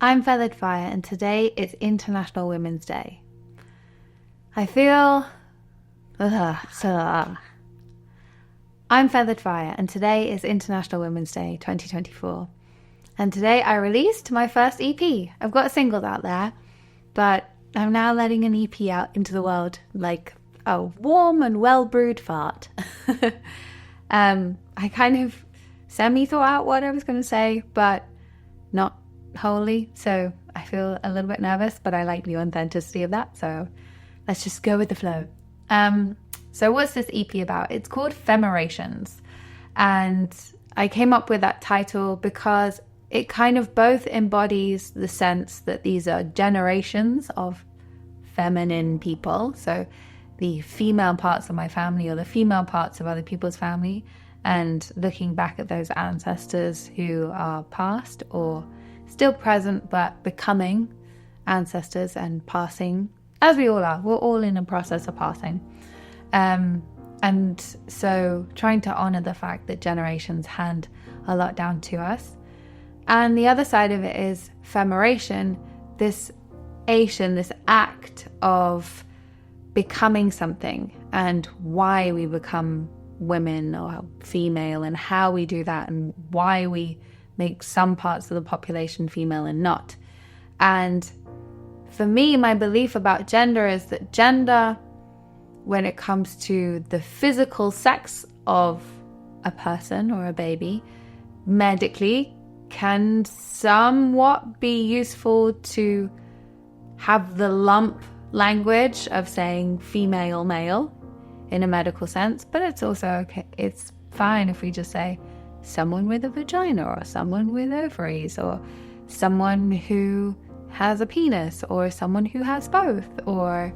I'm Feathered Fire, and today is International Women's Day. I feel... I'm Feathered Fire, and today is International Women's Day 2024. And today I released my first EP. I've got singles out there, but I'm now letting an EP out into the world like a warm and well-brewed fart. I kind of semi-thought out what I was going to say, but not wholly, so I feel a little bit nervous, but I like the authenticity of that, so let's just go with the flow. So what's this EP about? It's called Femmerations, and I came up with that title because it kind of both embodies the sense that these are generations of feminine people, so the female parts of my family or the female parts of other people's family, and looking back at those ancestors who are past or still present but becoming ancestors and passing, as we all are. We're all in a process of passing. And so trying to honor the fact that generations hand a lot down to us. And the other side of it is femmeration, this act of becoming something, and why we become women or female, and how we do that, and why we make some parts of the population female and not. And for me, my belief about gender is that gender, when it comes to the physical sex of a person or a baby, medically can somewhat be useful to have the lump language of saying female, male in a medical sense, but it's also okay. It's fine if we just say someone with a vagina, or someone with ovaries, or someone who has a penis, or someone who has both, or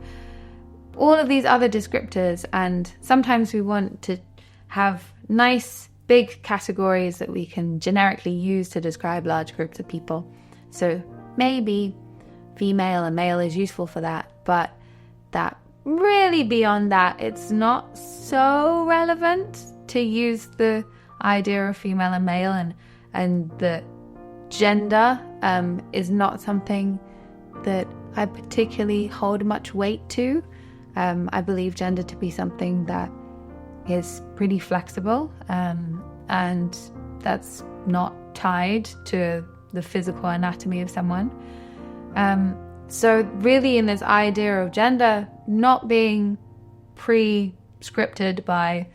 all of these other descriptors. And sometimes we want to have nice big categories that we can generically use to describe large groups of people. So maybe female and male is useful for that, but that really beyond that, it's not so relevant to use the idea of female and male, and that gender is not something that I particularly hold much weight to. I believe gender to be something that is pretty flexible, and that's not tied to the physical anatomy of someone. So really, in this idea of gender not being pre-scripted by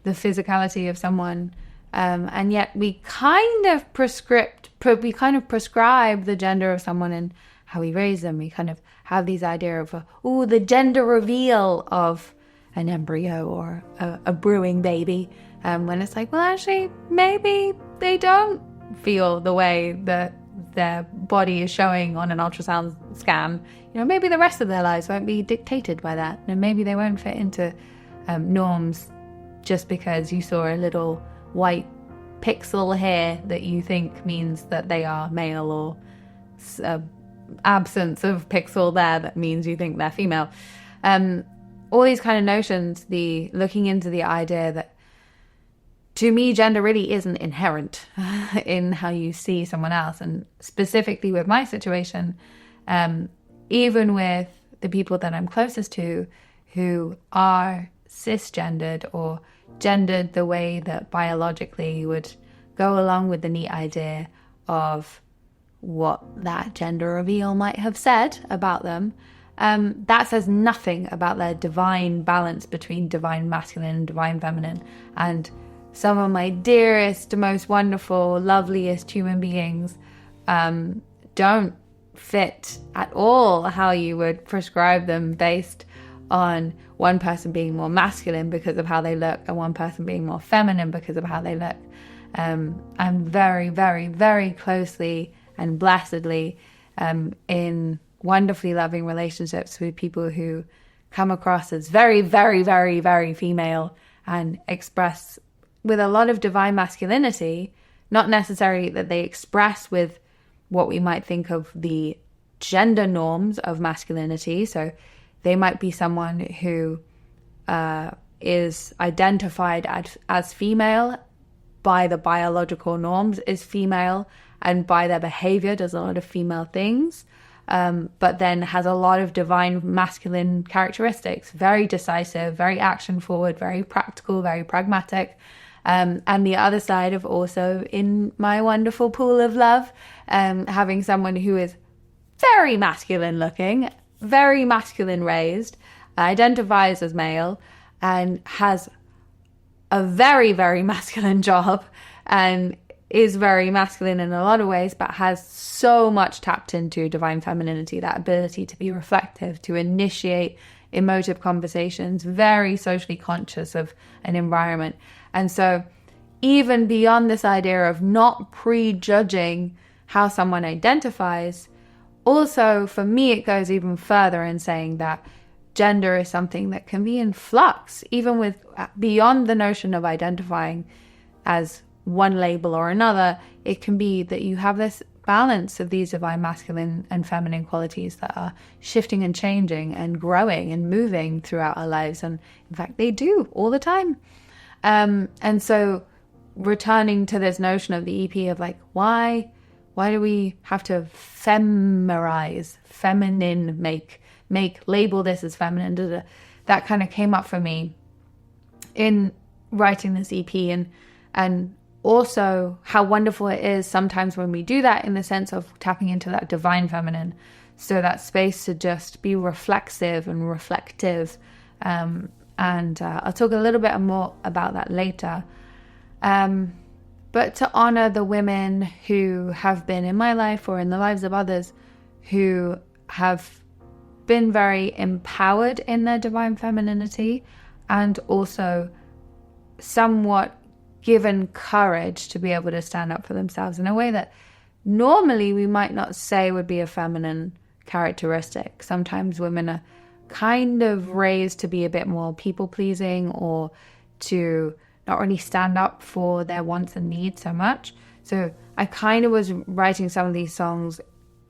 the physicality of someone, and yet we kind of prescribe the gender of someone and how we raise them. We kind of have these idea of the gender reveal of an embryo or a brewing baby, when it's like, well, actually, maybe they don't feel the way that their body is showing on an ultrasound scan. Maybe the rest of their lives won't be dictated by that, and maybe they won't fit into norms just because you saw a little white pixel here that you think means that they are male, or absence of pixel there that means you think they're female. All these kind of notions, the looking into the idea that, to me, gender really isn't inherent in how you see someone else. And specifically with my situation, even with the people that I'm closest to who are cisgendered or gendered the way that biologically would go along with the neat idea of what that gender reveal might have said about them, that says nothing about their divine balance between divine masculine and divine feminine. And some of my dearest, most wonderful, loveliest human beings don't fit at all how you would prescribe them based on one person being more masculine because of how they look and one person being more feminine because of how they look. I'm very, very, very closely and blessedly in wonderfully loving relationships with people who come across as very, very, very, very female and express with a lot of divine masculinity, not necessarily that they express with what we might think of the gender norms of masculinity. So they might be someone who is identified as female by the biological norms, is female, and by their behavior does a lot of female things, but then has a lot of divine masculine characteristics. Very decisive, very action forward, very practical, very pragmatic. And the other side of also in my wonderful pool of love, having someone who is very masculine looking, very masculine raised, identifies as male, and has a very, very masculine job, and is very masculine in a lot of ways, but has so much tapped into divine femininity, that ability to be reflective, to initiate emotive conversations, very socially conscious of an environment. And so even beyond this idea of not prejudging how someone identifies, also for me it goes even further in saying that gender is something that can be in flux, even with beyond the notion of identifying as one label or another. It can be that you have this balance of these divine masculine and feminine qualities that are shifting and changing and growing and moving throughout our lives. And in fact, they do all the time. And so returning to this notion of the EP of like, why do we have to femmerize, feminine, make label this as feminine? That kind of came up for me in writing this EP, and also how wonderful it is sometimes when we do that in the sense of tapping into that divine feminine. So that space to just be reflexive and reflective. And I'll talk a little bit more about that later. But to honor the women who have been in my life or in the lives of others who have been very empowered in their divine femininity, and also somewhat given courage to be able to stand up for themselves in a way that normally we might not say would be a feminine characteristic. Sometimes women are kind of raised to be a bit more people-pleasing, or to not really stand up for their wants and needs so much. So I kind of was writing some of these songs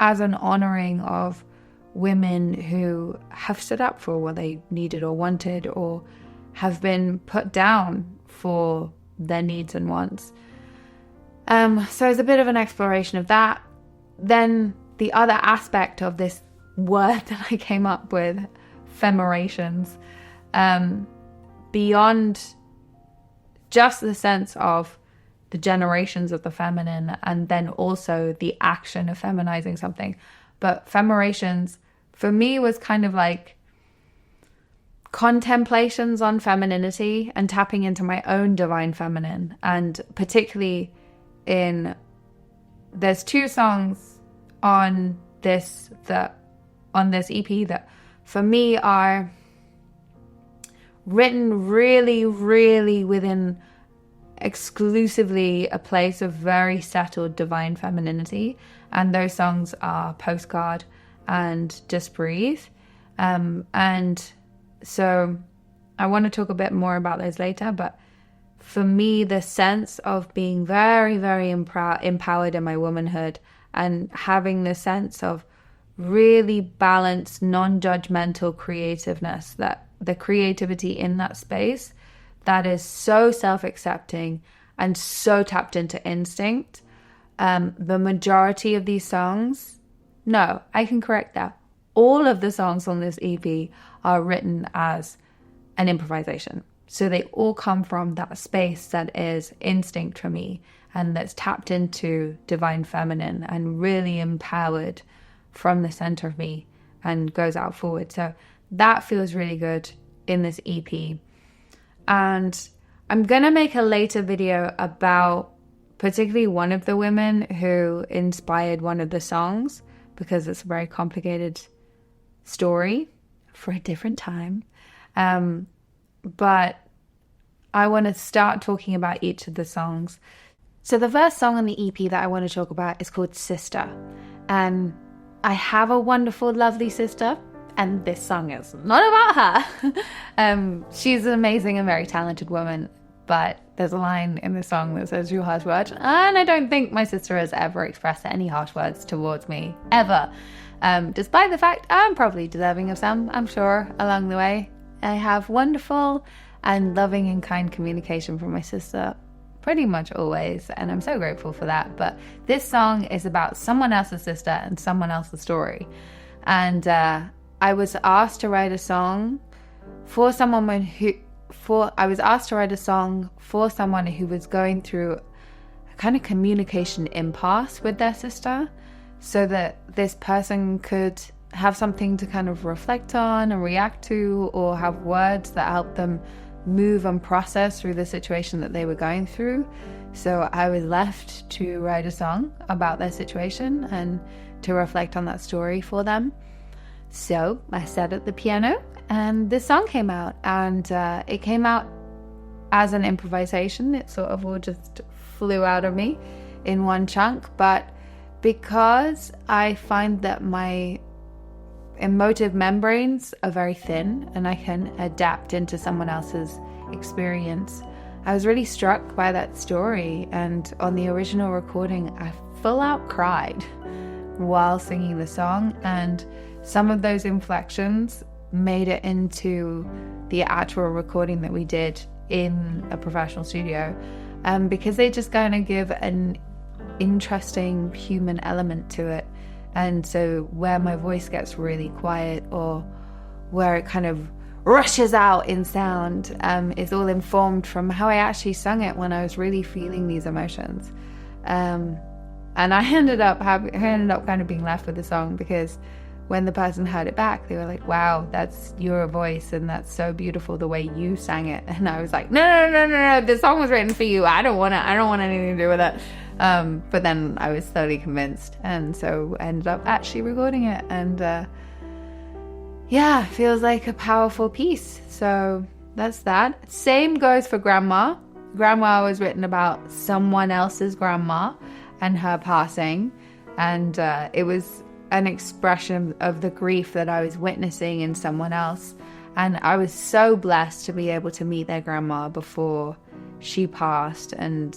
as an honoring of women who have stood up for what they needed or wanted, or have been put down for their needs and wants. So it's a bit of an exploration of that. Then the other aspect of this word that I came up with, Femmerations, beyond just the sense of the generations of the feminine, and then also the action of feminizing something. But Femmerations for me was kind of like contemplations on femininity and tapping into my own divine feminine. And particularly there's two songs on this EP that for me are written really, really within exclusively a place of very settled divine femininity. And those songs are Postcard and Just Breathe. And so I want to talk a bit more about those later, but for me, the sense of being very, very empowered in my womanhood, and having the sense of really balanced, non-judgmental creativeness, that the creativity in that space that is so self-accepting and so tapped into instinct. The majority of these songs, no, I can correct that. All of the songs on this EP are written as an improvisation. So they all come from that space that is instinct for me, and that's tapped into divine feminine and really empowered from the center of me and goes out forward. So that feels really good in this EP. And I'm going to make a later video about particularly one of the women who inspired one of the songs, because it's a very complicated story for a different time. But I want to start talking about each of the songs. So the first song on the EP that I want to talk about is called Sister. And I have a wonderful, lovely sister, and this song is not about her. She's an amazing and very talented woman, but there's a line in the song that says "you harsh words," and I don't think my sister has ever expressed any harsh words towards me, ever. Despite the fact I'm probably deserving of some, I'm sure, along the way. I have wonderful and loving and kind communication from my sister, pretty much always, and I'm so grateful for that. But this song is about someone else's sister and someone else's story. And I was asked to write a song for someone who was going through a kind of communication impasse with their sister, so that this person could have something to kind of reflect on and react to, or have words that help them move and process through the situation that they were going through. So I was left to write a song about their situation and to reflect on that story for them. So I sat at the piano and this song came out, and it came out as an improvisation. It sort of all just flew out of me in one chunk, but because I find that my emotive membranes are very thin and I can adapt into someone else's experience, I was really struck by that story. And on the original recording, I full out cried while singing the song, and some of those inflections made it into the actual recording that we did in a professional studio, because they just kind of give an interesting human element to it. And so where my voice gets really quiet, or where it kind of rushes out in sound, is all informed from how I actually sung it when I was really feeling these emotions. And I ended up kind of being left with the song, because when the person heard it back, they were like, wow, that's your voice and that's so beautiful the way you sang it. And I was like, no, this song was written for you. I don't want anything to do with it. But then I was slowly convinced, and so I ended up actually recording it, and it feels like a powerful piece. So that's that. Same goes for Grandma. Grandma was written about someone else's grandma and her passing, and it was an expression of the grief that I was witnessing in someone else. And I was so blessed to be able to meet their grandma before she passed, and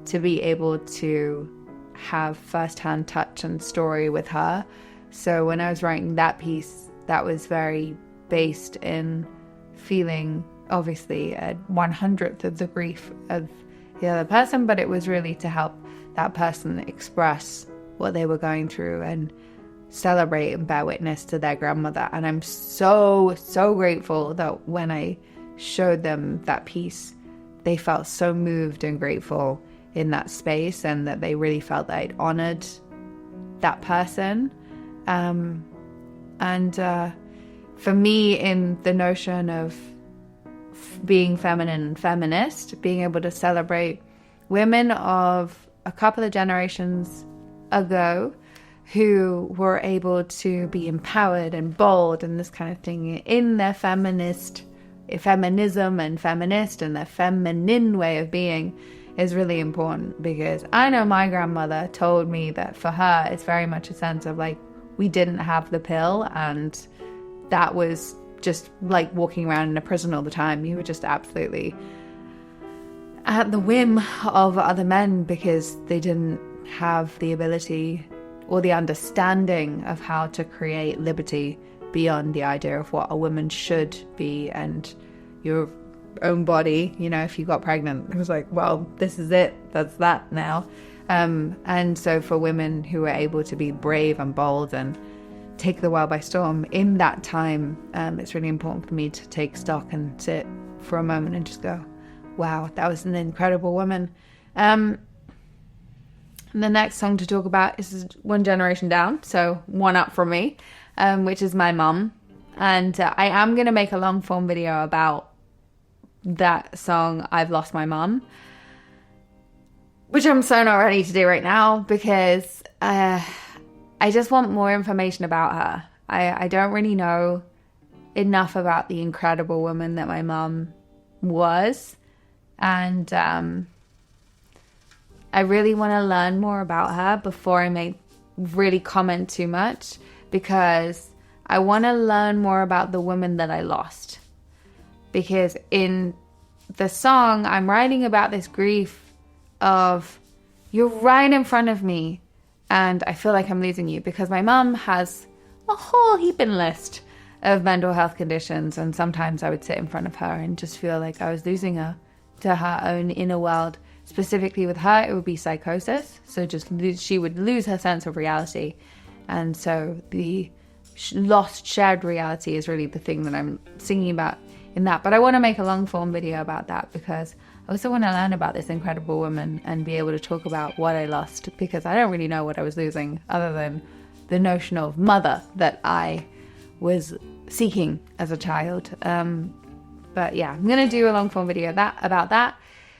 to be able to have first-hand touch and story with her. So when I was writing that piece, that was very based in feeling, obviously, a 1/100th of the grief of the other person, but it was really to help that person express what they were going through and celebrate and bear witness to their grandmother. And I'm so grateful that when I showed them that piece, they felt so moved and grateful in that space, and that they really felt that I'd honored that person. For me, in the notion of being feminine and feminist, being able to celebrate women of a couple of generations ago who were able to be empowered and bold and this kind of thing in their feminism and feminist and their feminine way of being, is really important. Because I know my grandmother told me that for her, it's very much a sense of like, we didn't have the pill, and that was just like walking around in a prison all the time. You were just absolutely at the whim of other men, because they didn't have the ability or the understanding of how to create liberty beyond the idea of what a woman should be and your own body. You know, if you got pregnant, it was like, well, this is it, that's that now. And so for women who were able to be brave and bold and take the world by storm in that time, it's really important for me to take stock and sit for a moment and just go, wow, that was an incredible woman. And the next song to talk about is one generation down, so one up from me, which is my mum. And I am going to make a long form video about that song, I've Lost My Mum, which I'm so not ready to do right now, because I just want more information about her. I don't really know enough about the incredible woman that my mum was, and I really want to learn more about her before I really comment too much, because I want to learn more about the woman that I lost. Because in the song, I'm writing about this grief of, you're right in front of me and I feel like I'm losing you, because my mum has a whole heaping list of mental health conditions, and sometimes I would sit in front of her and just feel like I was losing her to her own inner world, specifically with her, it would be psychosis. So she would lose her sense of reality. And so the lost shared reality is really the thing that I'm singing about in that. But I want to make a long form video about that, because I also want to learn about this incredible woman and be able to talk about what I lost, because I don't really know what I was losing other than the notion of mother that I was seeking as a child. But yeah, I'm going to do a long form video about that.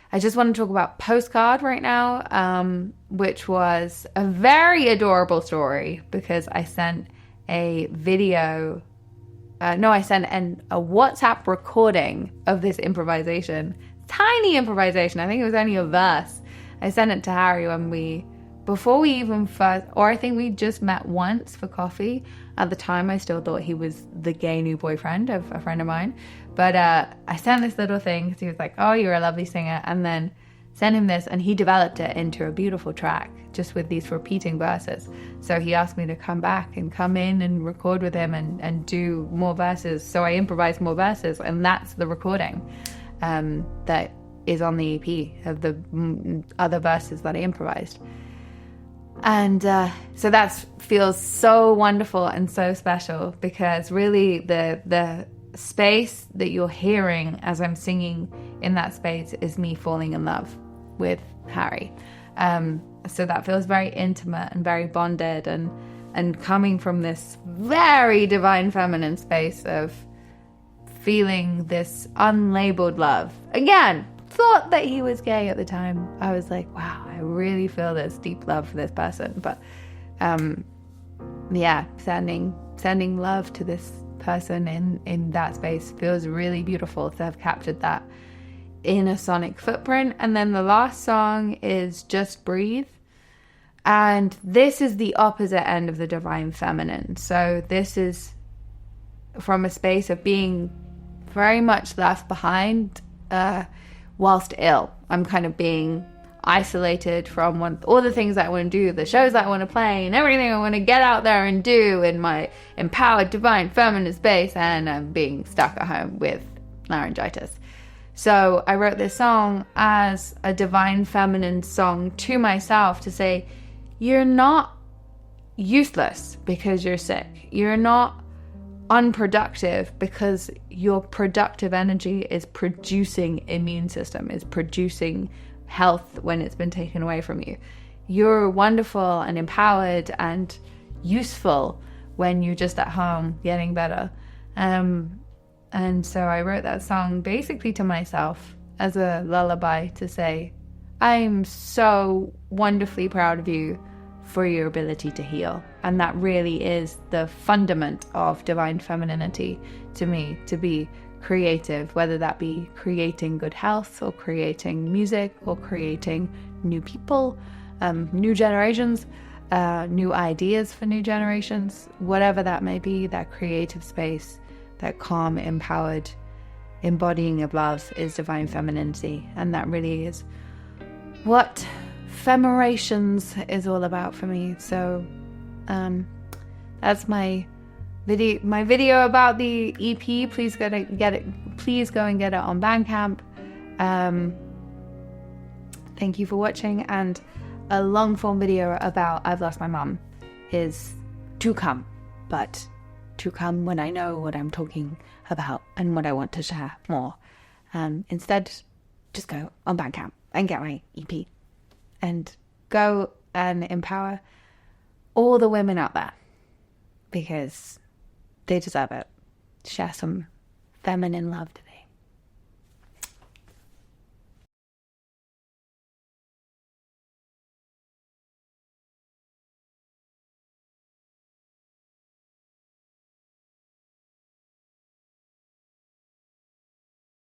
I just want to talk about Postcard right now, which was a very adorable story, because I sent a video, I sent a WhatsApp recording of this improvisation, tiny improvisation. I think it was only a verse. I sent it to Harry before we even first, or I think we just met once for coffee. At the time, I still thought he was the gay new boyfriend of a friend of mine. But I sent this little thing because he was like, oh, you're a lovely singer. And then sent him this, and he developed it into a beautiful track just with these repeating verses. So he asked me to come back and come in and record with him and do more verses. So I improvised more verses, and that's the recording that is on the EP of the other verses that I improvised. And so that feels so wonderful and so special, because really the space that you're hearing as I'm singing in that space is me falling in love with Harry. So that feels very intimate and very bonded, and coming from this very divine feminine space of feeling this unlabeled love. Again, thought that he was gay at the time. I was like, wow, I really feel this deep love for this person. But yeah, sending love to this person in that space feels really beautiful to have captured that in a sonic footprint. And then the last song is Just Breathe. And this is the opposite end of the divine feminine. So this is from a space of being very much left behind whilst ill. I'm kind of being isolated from all the things that I want to do, the shows that I want to play, and everything I want to get out there and do in my empowered divine feminine space, and I'm being stuck at home with laryngitis. So I wrote this song as a divine feminine song to myself to say, you're not useless because you're sick. You're not unproductive because your productive energy is producing immune system, is producing health when it's been taken away from you. You're wonderful and empowered and useful when you're just at home getting better. And so I wrote that song basically to myself as a lullaby to say, I'm so wonderfully proud of you for your ability to heal. And that really is the fundament of divine femininity to me, to be creative, whether that be creating good health or creating music or creating new people, new generations, new ideas for new generations, whatever that may be. That creative space, that calm, empowered embodying of love is divine femininity. And that really is what Femmerations is all about for me. So that's my video about the EP. Please go and get it on Bandcamp. Thank you for watching, and a long form video about I've lost my mum is to come, but to come when I know what I'm talking about and what I want to share more. Instead, just go on Bandcamp and get my EP and go and empower all the women out there, because they deserve it. Share some feminine love today.